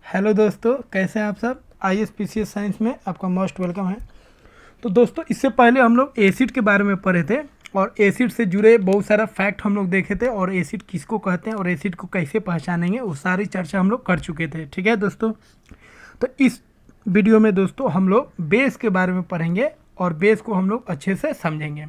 Hello दोस्तों, कैसे हैं आप सब। ISPCS साइंस में आपका मोस्ट वेलकम है। तो दोस्तों, इससे पहले हम लोग एसिड के बारे में पढ़े थे और एसिड से जुड़े बहुत सारा फैक्ट हम लोग देखे थे और एसिड किसको कहते हैं और एसिड को कैसे पहचानेंगे वो सारी चर्चा हम लोग कर चुके थे। ठीक है दोस्तों, तो इस वीडियो में दोस्तों हम लोग बेस के बारे में पढ़ेंगे और बेस को हम लोग अच्छे से समझेंगे।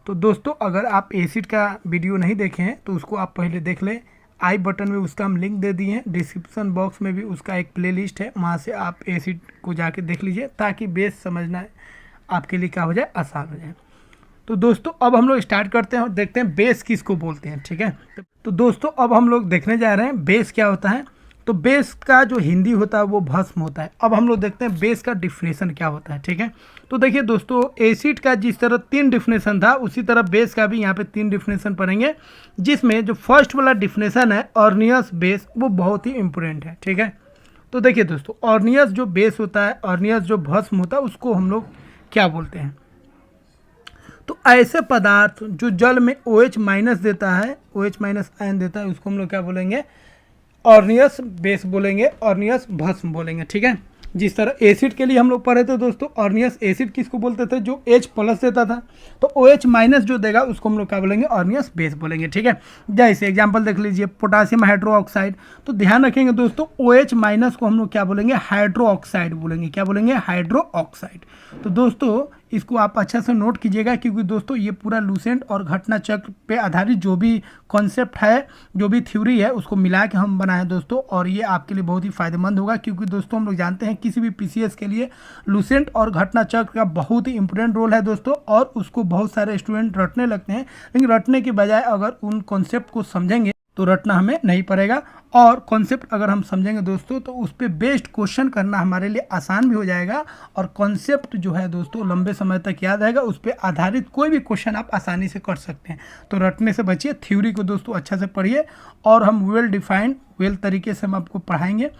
तो दोस्तों, अगर आप एसिड का वीडियो नहीं देखे हैं तो उसको आप पहले देख लें। आई बटन में उसका हम लिंक दे दिए हैं, डिस्क्रिप्शन बॉक्स में भी उसका एक प्लेलिस्ट है, वहाँ से आप एसिड को जाके देख लीजिए ताकि बेस समझना आपके लिए क्या हो जाए, आसान हो जाए। तो दोस्तों, अब हम लोग स्टार्ट करते हैं और देखते हैं बेस किसको बोलते हैं। ठीक है, तो दोस्तों अब हम लोग देखने जा रहे हैं बेस क्या होता है। तो बेस का जो हिंदी होता है वो भस्म होता है। अब हम लोग देखते हैं बेस का डिफिनेशन क्या होता है। ठीक है, तो देखिए दोस्तों, एसिड का जिस तरह 3 डिफिनेशन था उसी तरह बेस का भी यहाँ पे 3 डिफिनेशन पढ़ेंगे, जिसमें जो फर्स्ट वाला डिफिनेशन है ऑर्नियस बेस, वो बहुत ही इंपॉर्टेंट है। ठीक है, तो देखिए दोस्तों, ऑर्नियस जो बेस होता है, ऑर्नियस जो भस्म होता है, उसको हम लोग क्या बोलते हैं। तो ऐसे पदार्थ जो जल में OH माइनस देता है, OH माइनस आयन देता है, उसको हम लोग क्या बोलेंगे, ऑर्नियस बेस बोलेंगे, ऑर्नियस भस्म बोलेंगे। ठीक है, जिस तरह एसिड के लिए हम लोग पढ़े थे दोस्तों, ऑर्नियस एसिड किसको बोलते थे, जो H प्लस देता था, तो OH माइनस जो देगा उसको हम लोग क्या बोलेंगे, ऑर्नियस बेस बोलेंगे। ठीक है, जैसे एग्जांपल देख लीजिए, पोटासियम हाइड्रो ऑक्साइड। तो ध्यान रखेंगे दोस्तों, OH माइनस को हम लोग क्या बोलेंगे, हाइड्रो ऑक्साइड बोलेंगे। क्या बोलेंगे, हाइड्रो ऑक्साइड। तो दोस्तों इसको आप अच्छा से नोट कीजिएगा, क्योंकि दोस्तों ये पूरा लूसेंट और घटना चक्र पे आधारित जो भी कॉन्सेप्ट है, जो भी थ्योरी है, उसको मिला के हम बनाए दोस्तों, और ये आपके लिए बहुत ही फायदेमंद होगा। क्योंकि दोस्तों हम लोग जानते हैं किसी भी PCS के लिए लूसेंट और घटना चक्र का बहुत ही इंपॉर्टेंट रोल है दोस्तों, और उसको बहुत सारे स्टूडेंट रटने लगते हैं, लेकिन रटने के बजाय अगर उन कॉन्सेप्ट को समझेंगे तो रटना हमें नहीं पड़ेगा, और कॉन्सेप्ट अगर हम समझेंगे दोस्तों तो उस पर बेस्ड क्वेश्चन करना हमारे लिए आसान भी हो जाएगा, और कॉन्सेप्ट जो है दोस्तों लंबे समय तक याद रहेगा। उस पर आधारित कोई भी क्वेश्चन आप आसानी से कर सकते हैं। तो रटने से बचिए, थ्योरी को दोस्तों अच्छा से पढ़िए, और हम वेल डिफाइंड वेल तरीके से हम आपको पढ़ाएंगे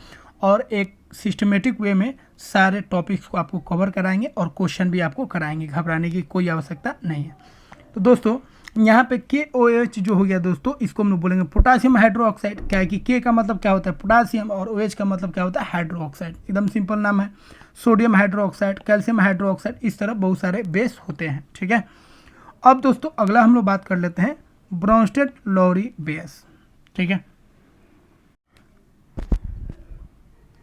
और एक सिस्टमेटिक वे में सारे टॉपिक्स को आपको कवर कराएंगे और क्वेश्चन भी आपको कराएंगे। घबराने की कोई आवश्यकता नहीं है। तो दोस्तों यहाँ पे KOH जो हो गया दोस्तों, इसको हम लोग बोलेंगे पोटासियम हाइड्रो ऑक्साइड। क्या है कि K का मतलब क्या होता है, पोटासियम, और OH का मतलब क्या होता है, हाइड्रो ऑक्साइड। एकदम सिंपल नाम है। Sodium hydro oxide, calcium hydro oxide, इस तरह बहुत सारे बेस होते हैं। ठीक है, अब दोस्तों अगला हम लोग बात कर लेते हैं ब्रोंस्टेड-लॉरी बेस। ठीक है,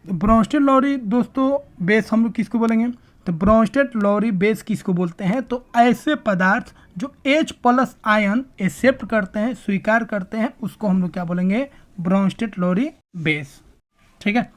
ब्रोंस्टेड-लॉरी दोस्तों बेस हम लोग किसको बोलेंगे, तो ब्रोंस्टेड-लॉरी बेस किसको बोलते हैं, तो ऐसे पदार्थ जो H प्लस आयन एक्सेप्ट करते हैं, स्वीकार करते हैं, उसको हम लोग क्या बोलेंगे, ब्रोंस्टेड-लॉरी बेस। ठीक है,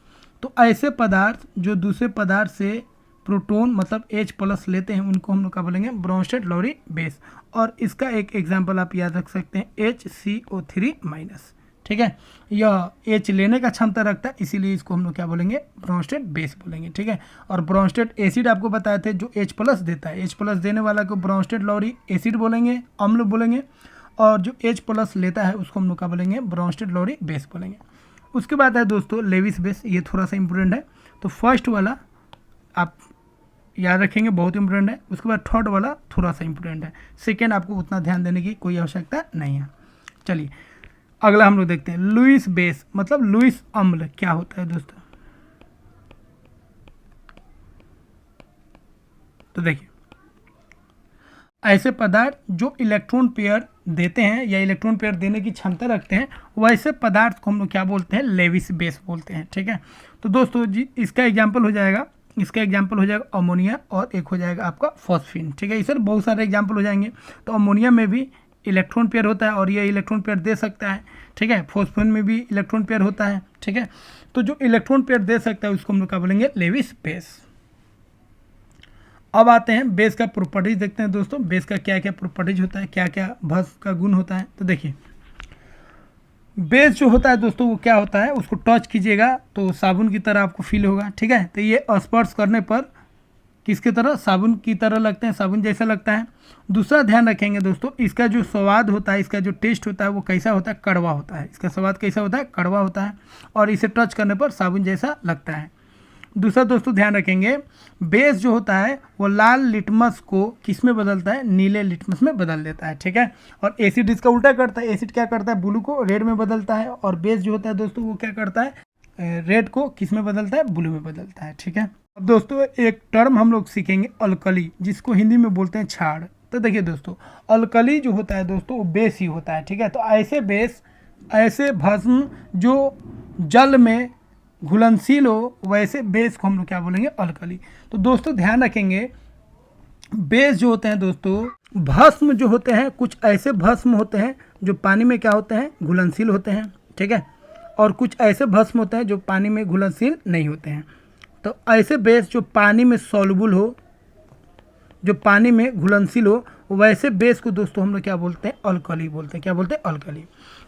तो ऐसे पदार्थ जो दूसरे पदार्थ से प्रोटॉन मतलब H प्लस लेते हैं, उनको हम लोग क्या बोलेंगे, ब्रोंस्टेड-लॉरी बेस। और इसका एक एग्जाम्पल आप याद रख सकते हैं, HCO3 माइनस। ठीक है, यह H लेने का क्षमता रखता है, इसीलिए इसको हम लोग क्या बोलेंगे, ब्रोंस्टेड बेस बोलेंगे। ठीक है, और ब्रोंस्टेड एसिड आपको बताए थे जो H प्लस देता है, H प्लस देने वाला को ब्रोंस्टेड-लॉरी एसिड बोलेंगे, अम्ल बोलेंगे, और जो H प्लस लेता है उसको हम लोग क्या बोलेंगे, ब्रोंस्टेड-लॉरी बेस बोलेंगे। उसके बाद है दोस्तों लेविस बेस, ये थोड़ा सा इंपॉर्टेंट है। तो फर्स्ट वाला आप याद रखेंगे, बहुत इंपॉर्टेंट है। उसके बाद थर्ड वाला थोड़ा सा इंपॉर्टेंट है, सेकेंड आपको उतना ध्यान देने की कोई आवश्यकता नहीं है। चलिए अगला हम लोग देखते हैं लुईस बेस, मतलब लुईस अम्ल क्या होता है दोस्तों। तो देखिए, ऐसे पदार्थ जो इलेक्ट्रॉन पेयर देते हैं या इलेक्ट्रॉन पेयर देने की क्षमता रखते हैं, वैसे पदार्थ को हम लोग क्या बोलते हैं, लेविस बेस बोलते हैं। ठीक है, तो दोस्तों जी इसका एग्जाम्पल हो जाएगा, अमोनिया, और एक हो जाएगा आपका फॉस्फीन। ठीक है, इस बहुत सारे एग्जाम्पल हो जाएंगे। तो अमोनिया में भी इलेक्ट्रॉन पेयर होता है और ये इलेक्ट्रॉन पेयर दे सकता है। ठीक है, फॉस्फोन में भी इलेक्ट्रॉन पेयर होता है। ठीक है, तो जो इलेक्ट्रॉन पेयर दे सकता है उसको हम लोग क्या बोलेंगे, लेविस बेस। अब आते हैं बेस का प्रॉपर्टीज देखते हैं दोस्तों, बेस का क्या क्या प्रॉपर्टीज होता है, क्या क्या भस्म का गुण होता है। तो देखिए, बेस जो होता है दोस्तों वो क्या होता है, उसको टच कीजिएगा तो साबुन की तरह आपको फील होगा। ठीक है, तो ये स्पर्श करने पर किसकी तरह, साबुन की तरह लगते हैं, साबुन जैसा लगता है। दूसरा ध्यान रखेंगे दोस्तों, इसका जो स्वाद होता है, इसका जो टेस्ट होता है वो कैसा होता है, कड़वा होता है। इसका स्वाद कैसा होता है, कड़वा होता है, और इसे टच करने पर साबुन जैसा लगता है। दूसरा दोस्तों ध्यान रखेंगे, बेस जो होता है वो लाल लिटमस को किस में बदलता है, नीले लिटमस में बदल देता है। ठीक है, और एसिड इसका उल्टा करता है, एसिड क्या करता है, ब्लू को रेड में बदलता है, और बेस जो होता है दोस्तों वो क्या करता है, रेड को किस में बदलता है, ब्लू में बदलता है। ठीक है, अब दोस्तों एक टर्म हम लोग सीखेंगे अल्कली, जिसको हिंदी में बोलते हैं क्षार। तो देखिए दोस्तों, अल्कली जो होता है दोस्तों वो बेस ही होता है। ठीक है, तो ऐसे बेस, ऐसे भस्म जो जल में घुलनशील हो, वैसे बेस को हम लोग क्या बोलेंगे, अल्कली। तो दोस्तों ध्यान रखेंगे, बेस जो होते हैं दोस्तों, भस्म जो होते हैं, कुछ ऐसे भस्म होते हैं जो पानी में क्या होते हैं, घुलनशील होते हैं। ठीक है, और कुछ ऐसे भस्म होते हैं जो पानी में घुलनशील नहीं होते हैं। तो ऐसे बेस जो पानी में सॉल्युबल हो, जो पानी में घुलनशील हो, वैसे बेस को दोस्तों हम लोग क्या बोलते हैं, अल्कली बोलते हैं। क्या बोलते हैं, अल्कली।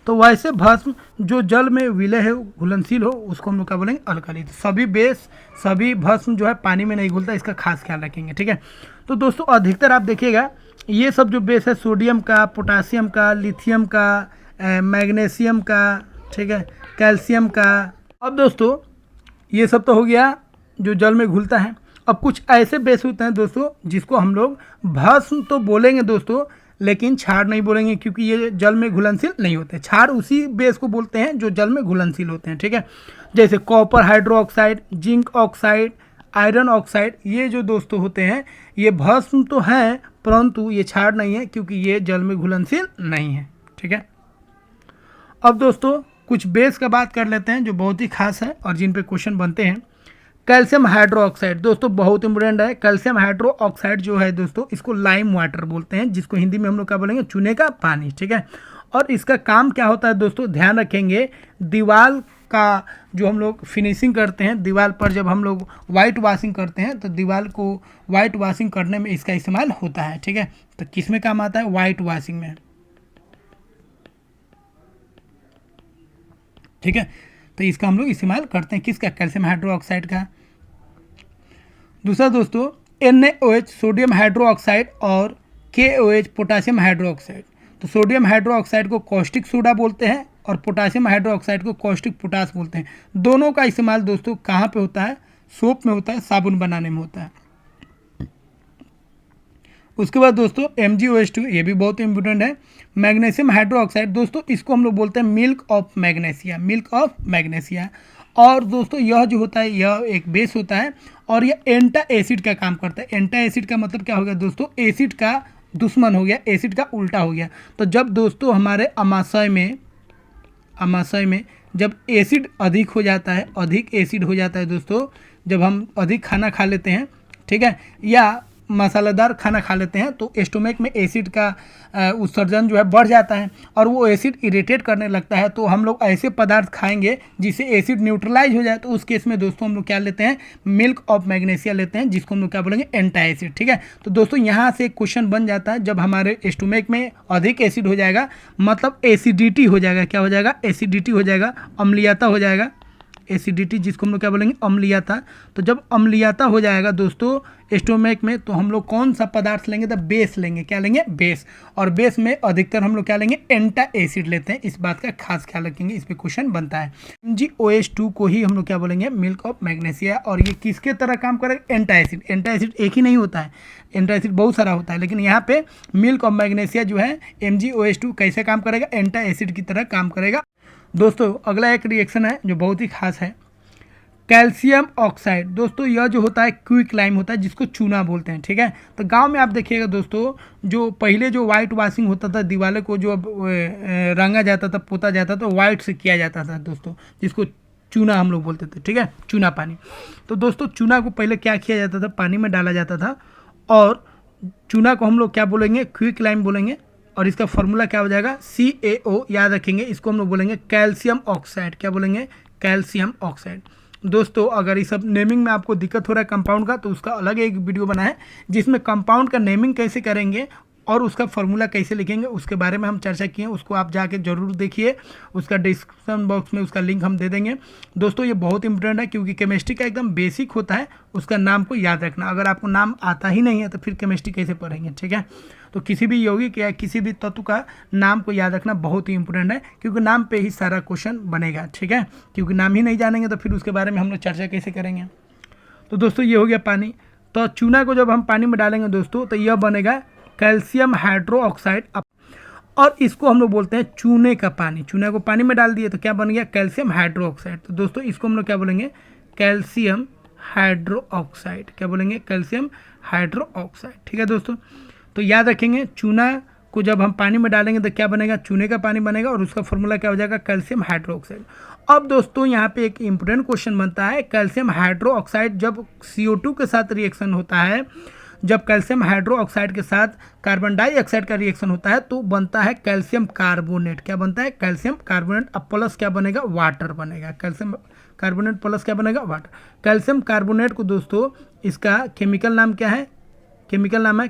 तो वैसे भस्म जो जल में विलय है, घुलनशील हो, उसको हम लोग क्या बोलेंगे, अल्कली। तो सभी बेस, सभी भस्म जो है पानी में नहीं घुलता, इसका खास ख्याल रखेंगे। ठीक है, तो दोस्तों अधिकतर आप देखिएगा ये सब जो बेस है, सोडियम का, पोटासियम का, लिथियम का, मैग्नीशियम का, ठीक है, कैल्शियम का। अब दोस्तों ये सब तो हो गया जो जल में घुलता है। अब कुछ ऐसे बेस होते हैं दोस्तों जिसको हम लोग भस्म तो बोलेंगे दोस्तों, लेकिन क्षार नहीं बोलेंगे, क्योंकि ये जल में घुलनशील नहीं होते। क्षार उसी बेस को बोलते हैं जो जल में घुलनशील होते हैं। ठीक है, जैसे copper hydroxide, zinc oxide, iron oxide, ये जो दोस्तों होते हैं ये भस्म तो हैं, परंतु ये क्षार नहीं है, क्योंकि ये जल में घुलनशील नहीं है। ठीक है, अब दोस्तों कुछ बेस का बात कर लेते हैं जो बहुत ही खास है और जिन पे क्वेश्चन बनते हैं। कैल्शियम हाइड्रोक्साइड दोस्तों बहुत इंपॉर्टेंट है। कैल्शियम हाइड्रोक्साइड जो है दोस्तों, इसको लाइम वाटर बोलते हैं, जिसको हिंदी में हम लोग क्या बोलेंगे, चूने का पानी। ठीक है, और इसका काम क्या होता है दोस्तों, ध्यान रखेंगे, दीवार का जो हम लोग फिनिशिंग करते हैं, दीवार पर जब हम लोग वाइट वॉशिंग करते हैं तो दीवार को वाइट वॉशिंग करने में इसका इस्तेमाल होता है। ठीक है, तो किस में काम आता है, वाइट वॉशिंग में। ठीक है, तो इसका हम लोग इस्तेमाल करते हैं, किसका, कैल्शियम हाइड्रोक्साइड का। दूसरा दोस्तों NaOH सोडियम हाइड्रोक्साइड और KOH पोटासियम हाइड्रोक्साइड। तो सोडियम हाइड्रोक्साइड को कॉस्टिक सोडा बोलते हैं और पोटासियम हाइड्रोक्साइड को कॉस्टिक पोटास बोलते हैं। दोनों का इस्तेमाल दोस्तों कहाँ पे होता है, सोप में होता है, साबुन बनाने में होता है। उसके बाद दोस्तों MgOH2, ये भी बहुत इंपॉर्टेंट है। मैग्नीशियम हाइड्रोक्साइड दोस्तों, इसको हम लोग बोलते हैं milk of magnesia, milk of magnesia. और दोस्तों यह जो होता है, यह एक बेस होता है और यह एंटा एसिड का काम करता है। एंटा एसिड का मतलब क्या हो गया दोस्तों, एसिड का दुश्मन हो गया, एसिड का उल्टा हो गया। तो जब दोस्तों हमारे अमाशय में जब एसिड अधिक हो जाता है, अधिक एसिड हो जाता है दोस्तों, जब हम अधिक खाना खा लेते हैं, ठीक है, या मसालेदार खाना खा लेते हैं, तो स्टोमक में एसिड का उत्सर्जन जो है बढ़ जाता है और वो एसिड इरिटेट करने लगता है। तो हम लोग ऐसे पदार्थ खाएंगे जिससे एसिड न्यूट्रलाइज हो जाए। तो उस केस में दोस्तों हम लोग क्या लेते हैं, मिल्क ऑफ मैग्नेशिया लेते हैं, जिसको हम लोग क्या बोलेंगे, एंटा एसिड। ठीक है, तो दोस्तों यहाँ से एक क्वेश्चन बन जाता है, जब हमारे स्टोमक में अधिक एसिड हो जाएगा, मतलब एसिडिटी हो जाएगा। क्या हो जाएगा, एसिडिटी हो जाएगा, अम्लीयता हो जाएगा, एसिडिटी जिसको हम लोग क्या बोलेंगे, अम्लीयता। तो जब अम्लीयता हो जाएगा दोस्तों स्टोमक में, तो हम लोग कौन सा पदार्थ लेंगे, तो बेस लेंगे। क्या लेंगे, बेस। और बेस में अधिकतर हम लोग क्या लेंगे, एंटा एसिड लेते हैं। इस बात का खास ख्याल रखेंगे, इस पे क्वेश्चन बनता है। MgOH2 को ही हम लोग क्या बोलेंगे, मिल्क ऑफ मैग्नेशिया। और ये किसके तरह काम करेगा, एंटा एसिड। एंटा एसिड एक ही नहीं होता है, एंटा एसिड बहुत सारा होता है, लेकिन यहाँ पे मिल्क ऑफ मैग्नेशिया जो है MgOH2 कैसे काम करेगा, एंटा एसिड की तरह काम करेगा। दोस्तों अगला एक रिएक्शन है जो बहुत ही खास है, कैल्शियम ऑक्साइड। दोस्तों यह जो होता है क्विक लाइम होता है, जिसको चूना बोलते हैं। ठीक है, तो गांव में आप देखिएगा दोस्तों, जो पहले जो वाइट वॉशिंग होता था, दीवारों को जो रंगा जाता था, पोता जाता था, वाइट से किया जाता था दोस्तों, जिसको चूना हम लोग बोलते थे। ठीक है, चूना पानी। तो दोस्तों चूना को पहले क्या किया जाता था, पानी में डाला जाता था और चूना को हम लोग क्या बोलेंगे, क्विक लाइम बोलेंगे। और इसका फॉर्मूला क्या हो जाएगा, CaO, याद रखेंगे। इसको हम लोग बोलेंगे कैल्शियम ऑक्साइड। क्या बोलेंगे, कैल्शियम ऑक्साइड। दोस्तों अगर इस सब नेमिंग में आपको दिक्कत हो रहा है कंपाउंड का, तो उसका अलग एक वीडियो बना है जिसमें कंपाउंड का नेमिंग कैसे करेंगे और उसका फॉर्मूला कैसे लिखेंगे, उसके बारे में हम चर्चा किए हैं। उसको आप जाके जरूर देखिए, उसका डिस्क्रिप्शन बॉक्स में उसका लिंक हम दे देंगे। दोस्तों ये बहुत इंपॉर्टेंट है, क्योंकि केमिस्ट्री का एकदम बेसिक होता है, उसका नाम को याद रखना। अगर आपको नाम आता ही नहीं है तो फिर केमिस्ट्री कैसे पढ़ेंगे। ठीक है, तो किसी भी यौगिक या किसी भी तत्व का नाम को याद रखना बहुत ही इंपॉर्टेंट है, क्योंकि नाम पे ही सारा क्वेश्चन बनेगा। ठीक है, क्योंकि नाम ही नहीं जानेंगे तो फिर उसके बारे में हम लोग चर्चा कैसे करेंगे। तो दोस्तों ये हो गया पानी। तो चूना को जब हम पानी में डालेंगे दोस्तों, तो यह बनेगा कैल्शियम हाइड्रोक्साइड। और इसको हम लोग बोलते हैं चूने का पानी। चूने को पानी में डाल दिए तो क्या बन गया, कैल्शियम हाइड्रोक्साइड। तो दोस्तों इसको हम लोग क्या बोलेंगे, कैल्शियम हाइड्रोक्साइड। क्या बोलेंगे, कैल्शियम हाइड्रोक्साइड। ठीक है दोस्तों, तो याद रखेंगे चूना को जब हम पानी में डालेंगे तो क्या बनेगा, चूने का पानी बनेगा और उसका फॉर्मूला क्या हो जाएगा, कैल्शियम हाइड्रोक्साइड। अब दोस्तों यहाँ पे एक इंपॉर्टेंट क्वेश्चन बनता है, कैल्शियम हाइड्रोक्साइड जब CO2 के साथ रिएक्शन होता है, जब कैल्शियम हाइड्रोक्साइड के साथ कार्बन डाइऑक्साइड का रिएक्शन होता है तो बनता है कैल्शियम कार्बोनेट। क्या बनता है, कैल्शियम कार्बोनेट। अब प्लस क्या बनेगा, वाटर बनेगा। कैल्शियम कार्बोनेट प्लस क्या बनेगा, वाटर। कैल्शियम कार्बोनेट को दोस्तों इसका केमिकल नाम क्या है, केमिकल नाम है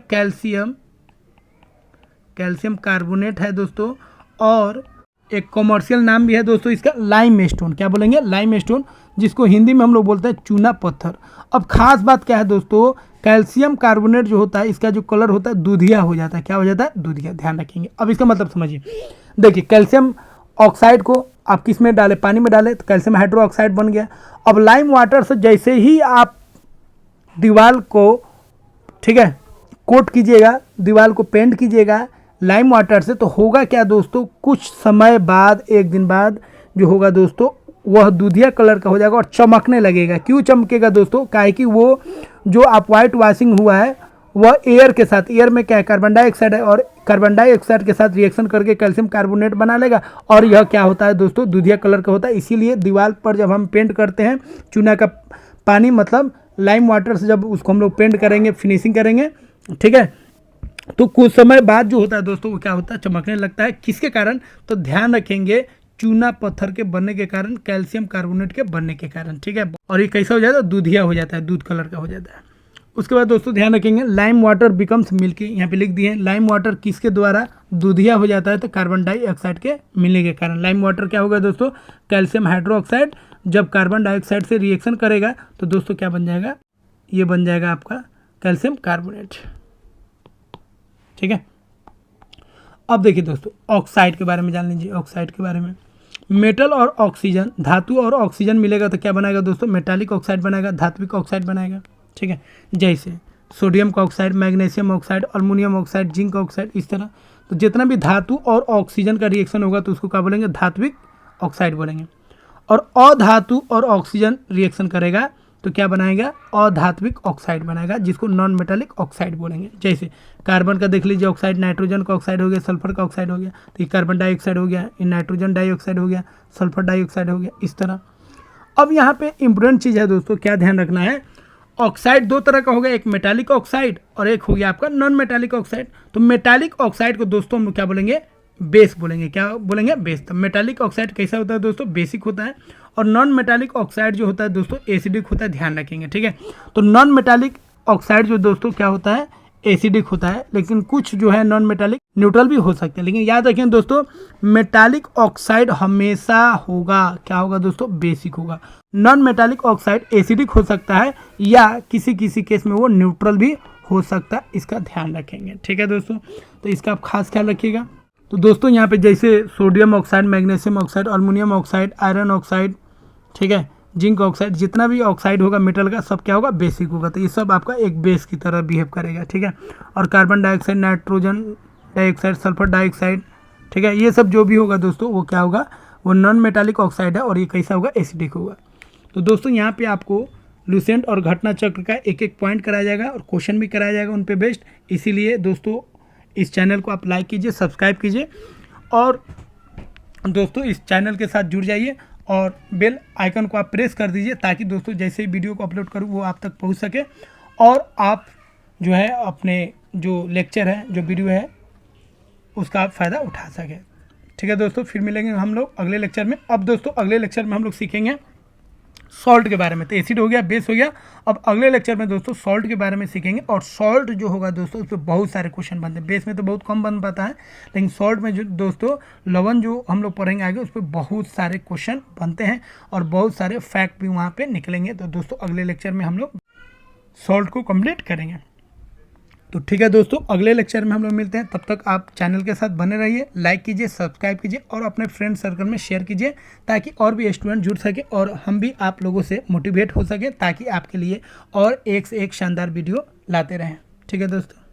कैल्शियम कार्बोनेट है दोस्तों। और एक कॉमर्शियल नाम भी है दोस्तों इसका, लाइमस्टोन। क्या बोलेंगे, लाइमस्टोन, जिसको हिंदी में हम लोग बोलते हैं चूना पत्थर। अब खास बात क्या है दोस्तों, कैल्शियम कार्बोनेट जो होता है इसका जो कलर होता है दूधिया हो जाता है। क्या हो जाता है, दूधिया। ध्यान रखेंगे। अब इसका मतलब समझिए, देखिए कैल्शियम ऑक्साइड को आप किस में डाले, पानी में डाले तो कैल्शियम हाइड्रोक्साइड बन गया। अब लाइम वाटर से जैसे ही आप दीवार को, ठीक है, कोट कीजिएगा, दीवार को पेंट कीजिएगा लाइम वाटर से, तो होगा क्या दोस्तों, कुछ समय बाद, एक दिन बाद जो होगा दोस्तों वह दूधिया कलर का हो जाएगा और चमकने लगेगा। क्यों चमकेगा दोस्तों, काहे कि वो जो आप वाइट वॉशिंग हुआ है वह एयर के साथ, एयर में क्या है, कार्बन डाइऑक्साइड है, और कार्बन डाइऑक्साइड के साथ रिएक्शन करके कैल्शियम कार्बोनेट बना लेगा और यह क्या होता है दोस्तों, दूधिया कलर का होता है। इसीलिए दीवार पर जब हम पेंट करते हैं चूना का पानी मतलब लाइम वाटर से जब उसको हम लोग पेंट करेंगे, फिनिशिंग करेंगे, ठीक है, तो कुछ समय बाद जो होता है दोस्तों वो क्या होता है, चमकने लगता है। किसके कारण, तो ध्यान रखेंगे चूना पत्थर के बनने के कारण, कैल्शियम कार्बोनेट के बनने के कारण। ठीक है, और ये कैसा हो जाता है, दूधिया हो जाता है, दूध कलर का हो जाता है। उसके बाद दोस्तों ध्यान रखेंगे, लाइम वाटर बिकम्स मिल्की। यहाँ पे लिख दिए लाइम वाटर किसके द्वारा दूधिया हो जाता है, तो कार्बन डाइऑक्साइड के मिलने के कारण। लाइम वाटर क्या होगा दोस्तों, कैल्शियम हाइड्रोक्साइड जब कार्बन डाइऑक्साइड से रिएक्शन करेगा तो दोस्तों क्या बन जाएगा, ये बन जाएगा आपका कैल्शियम कार्बोनेट। ठीक है, अब देखिए दोस्तों ऑक्साइड के बारे में जान लीजिए। ऑक्साइड के बारे में, मेटल और ऑक्सीजन, धातु और ऑक्सीजन मिलेगा तो क्या बनाएगा दोस्तों, मेटालिक ऑक्साइड बनाएगा, धात्विक ऑक्साइड बनाएगा। ठीक है, जैसे सोडियम का oxide, magnesium oxide, aluminium oxide, zinc oxide, इस तरह। तो जितना भी धातु और ऑक्सीजन का रिएक्शन होगा तो उसको क्या बोलेंगे, धात्विक ऑक्साइड बोलेंगे। और अधातु और ऑक्सीजन रिएक्शन करेगा तो क्या बनाएगा, अधात्विक ऑक्साइड बनाएगा, जिसको नॉन मेटालिक ऑक्साइड बोलेंगे। जैसे कार्बन का देख लीजिए ऑक्साइड, नाइट्रोजन का ऑक्साइड हो गया, सल्फर का ऑक्साइड हो गया, तो ये कार्बन डाइऑक्साइड हो गया, ये नाइट्रोजन डाइऑक्साइड हो गया, सल्फर डाइऑक्साइड हो गया, इस तरह। अब यहाँ पे इंपॉर्टेंट चीज़ है दोस्तों, क्या ध्यान रखना है, ऑक्साइड दो तरह का हो गया, एक मेटालिक ऑक्साइड और एक हो गया आपका नॉन मेटालिक ऑक्साइड। तो मेटालिक ऑक्साइड को दोस्तों हम क्या बोलेंगे, बेस बोलेंगे। क्या बोलेंगे, बेस। तो मेटालिक ऑक्साइड कैसा होता है दोस्तों, बेसिक होता है, और नॉन मेटालिक ऑक्साइड जो होता है दोस्तों एसिडिक होता है। ध्यान रखेंगे, ठीक है। तो नॉन मेटालिक ऑक्साइड जो दोस्तों क्या होता है, एसिडिक होता है, लेकिन कुछ जो है नॉन मेटालिक न्यूट्रल भी हो सकते हैं। लेकिन याद रखें दोस्तों, मेटालिक ऑक्साइड हमेशा होगा, क्या होगा दोस्तों, बेसिक होगा। नॉन मेटालिक ऑक्साइड एसिडिक हो सकता है या किसी किसी केस में वो न्यूट्रल भी हो सकता है, इसका ध्यान रखेंगे। ठीक है दोस्तों, तो इसका आप खास ख्याल रखिएगा। तो दोस्तों यहाँ पे जैसे sodium oxide, magnesium oxide, aluminium oxide, iron oxide, ठीक है, जिंक ऑक्साइड, जितना भी ऑक्साइड होगा मेटल का सब क्या होगा, बेसिक होगा। तो ये सब आपका एक बेस की तरह बिहेव करेगा। ठीक है, और carbon dioxide, nitrogen dioxide, sulphur dioxide, ठीक है, ये सब जो भी होगा दोस्तों वो क्या होगा, वो नॉन मेटालिक ऑक्साइड है और ये कैसा होगा, एसिडिक होगा। तो दोस्तों यहाँ पे आपको लुसेंट और घटना चक्र का एक एक पॉइंट कराया जाएगा और क्वेश्चन भी कराया जाएगा उन पे बेस्ड। इसीलिए दोस्तों इस चैनल को आप लाइक कीजिए, सब्सक्राइब कीजिए और दोस्तों इस चैनल के साथ जुड़ जाइए और बेल आइकन को आप प्रेस कर दीजिए ताकि दोस्तों जैसे ही वीडियो को अपलोड करूँ वो आप तक पहुंच सके और आप जो है अपने जो लेक्चर है, जो वीडियो है, उसका आप फ़ायदा उठा सकें। ठीक है दोस्तों, फिर मिलेंगे हम लोग अगले लेक्चर में। अब दोस्तों अगले लेक्चर में हम लोग सीखेंगे सॉल्ट के बारे में। तो एसिड हो गया, बेस हो गया, अब अगले लेक्चर में दोस्तों सॉल्ट के बारे में सीखेंगे। और सॉल्ट जो होगा दोस्तों उस पर बहुत सारे क्वेश्चन बनते हैं। बेस में तो बहुत कम बन पाता है, लेकिन सॉल्ट में जो दोस्तों लवण जो हम लोग पढ़ेंगे आगे उस पर बहुत सारे क्वेश्चन बनते हैं और बहुत सारे फैक्ट भी वहाँ पे निकलेंगे। तो दोस्तों अगले लेक्चर में हम लोग सॉल्ट को कंप्लीट करेंगे। तो ठीक है दोस्तों, अगले लेक्चर में हम लोग मिलते हैं। तब तक आप चैनल के साथ बने रहिए, लाइक कीजिए, सब्सक्राइब कीजिए और अपने फ्रेंड सर्कल में शेयर कीजिए ताकि और भी स्टूडेंट जुड़ सके और हम भी आप लोगों से मोटिवेट हो सके ताकि आपके लिए और एक से एक शानदार वीडियो लाते रहें। ठीक है दोस्तों।